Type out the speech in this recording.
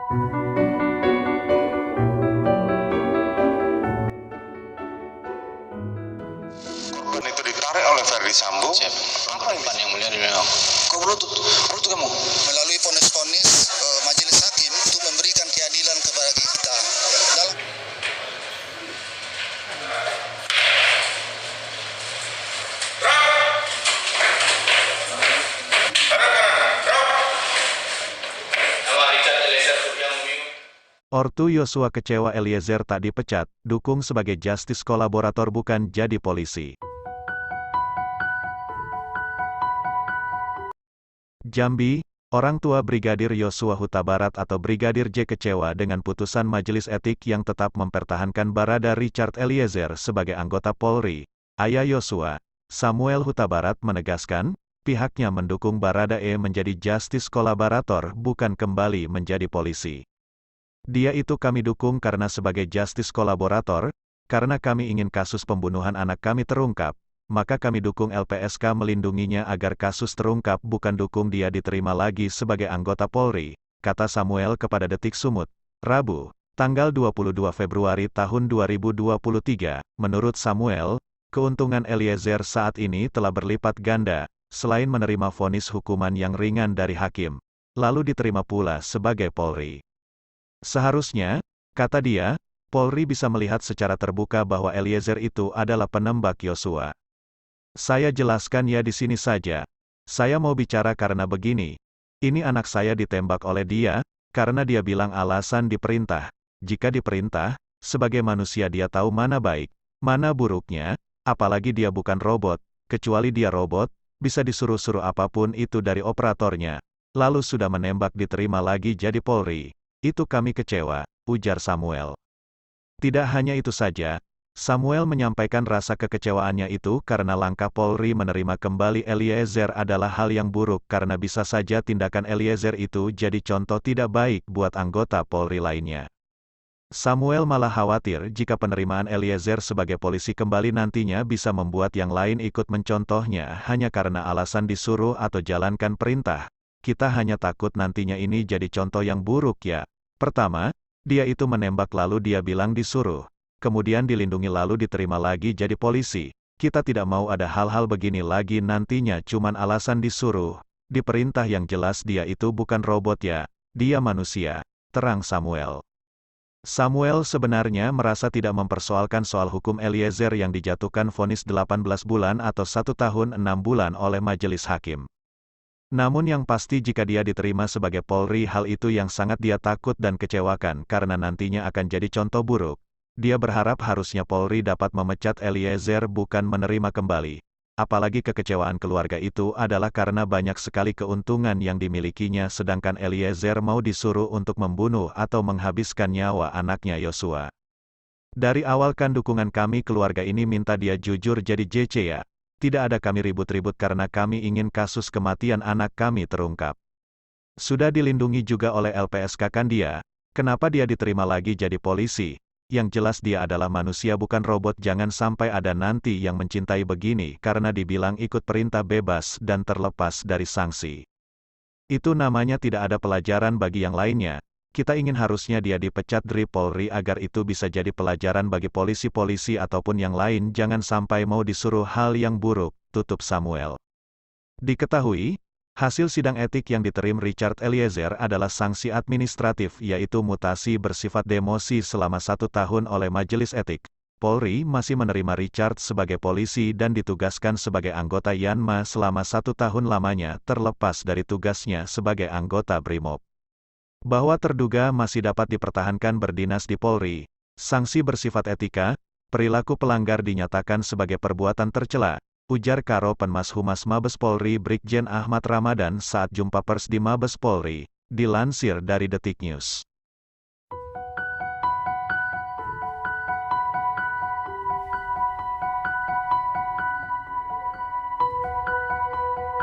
Korban itu ditarik oleh Verdi Sambo. Apa yang mulia dibilang? Kau berlutut kamu melalui vonis-vonis majelis hakim untuk memberikan keadilan kepada kita. Dalam Ortu Yosua kecewa Eliezer tak dipecat, dukung sebagai justice kolaborator bukan jadi polisi. Jambi, orang tua Brigadir Yosua Huta Barat atau Brigadir J kecewa dengan putusan Majelis Etik yang tetap mempertahankan Barada Richard Eliezer sebagai anggota Polri. Ayah Yosua, Samuel Huta Barat menegaskan, pihaknya mendukung Barada E menjadi justice kolaborator bukan kembali menjadi polisi. Dia itu kami dukung karena sebagai justice kolaborator, karena kami ingin kasus pembunuhan anak kami terungkap, maka kami dukung LPSK melindunginya agar kasus terungkap bukan dukung dia diterima lagi sebagai anggota Polri, kata Samuel kepada Detik Sumut, Rabu, tanggal 22 Februari tahun 2023. Menurut Samuel, keuntungan Eliezer saat ini telah berlipat ganda, selain menerima vonis hukuman yang ringan dari hakim, lalu diterima pula sebagai Polri. Seharusnya, kata dia, Polri bisa melihat secara terbuka bahwa Eliezer itu adalah penembak Yosua. Saya jelaskan ya di sini saja. Saya mau bicara karena begini. Ini anak saya ditembak oleh dia, karena dia bilang alasan diperintah. Jika diperintah, sebagai manusia dia tahu mana baik, mana buruknya, apalagi dia bukan robot, kecuali dia robot, bisa disuruh-suruh apapun itu dari operatornya. Lalu sudah menembak diterima lagi jadi Polri. Itu kami kecewa, ujar Samuel. Tidak hanya itu saja, Samuel menyampaikan rasa kekecewaannya itu karena langkah Polri menerima kembali Eliezer adalah hal yang buruk karena bisa saja tindakan Eliezer itu jadi contoh tidak baik buat anggota Polri lainnya. Samuel malah khawatir jika penerimaan Eliezer sebagai polisi kembali nantinya bisa membuat yang lain ikut mencontohnya hanya karena alasan disuruh atau jalankan perintah. Kita hanya takut nantinya ini jadi contoh yang buruk ya. Pertama, dia itu menembak lalu dia bilang disuruh. Kemudian dilindungi lalu diterima lagi jadi polisi. Kita tidak mau ada hal-hal begini lagi nantinya cuman alasan disuruh. Diperintah yang jelas dia itu bukan robot ya. Dia manusia, terang Samuel. Samuel sebenarnya merasa tidak mempersoalkan soal hukum Eliezer yang dijatuhkan vonis 18 bulan atau 1 tahun 6 bulan oleh majelis hakim. Namun yang pasti jika dia diterima sebagai Polri hal itu yang sangat dia takut dan kecewakan karena nantinya akan jadi contoh buruk. Dia berharap harusnya Polri dapat memecat Eliezer bukan menerima kembali. Apalagi kekecewaan keluarga itu adalah karena banyak sekali keuntungan yang dimilikinya sedangkan Eliezer mau disuruh untuk membunuh atau menghabiskan nyawa anaknya Yosua. Dari awal kan dukungan kami keluarga ini minta dia jujur jadi JC ya. Tidak ada kami ribut-ribut karena kami ingin kasus kematian anak kami terungkap. Sudah dilindungi juga oleh LPSK kan dia, kenapa dia diterima lagi jadi polisi? Yang jelas dia adalah manusia bukan robot jangan sampai ada nanti yang mencintai begini karena dibilang ikut perintah bebas dan terlepas dari sanksi. Itu namanya tidak ada pelajaran bagi yang lainnya. Kita ingin harusnya dia dipecat dari Polri agar itu bisa jadi pelajaran bagi polisi-polisi ataupun yang lain jangan sampai mau disuruh hal yang buruk, tutup Samuel. Diketahui, hasil sidang etik yang diterima Richard Eliezer adalah sanksi administratif yaitu mutasi bersifat demosi selama 1 tahun oleh Majelis Etik. Polri masih menerima Richard sebagai polisi dan ditugaskan sebagai anggota Yanma selama 1 tahun lamanya terlepas dari tugasnya sebagai anggota Brimob. Bahwa terduga masih dapat dipertahankan berdinas di Polri, sanksi bersifat etika, perilaku pelanggar dinyatakan sebagai perbuatan tercela, ujar Karo Penmas Humas Mabes Polri Brigjen Ahmad Ramadan saat jumpa pers di Mabes Polri, dilansir dari Detik News.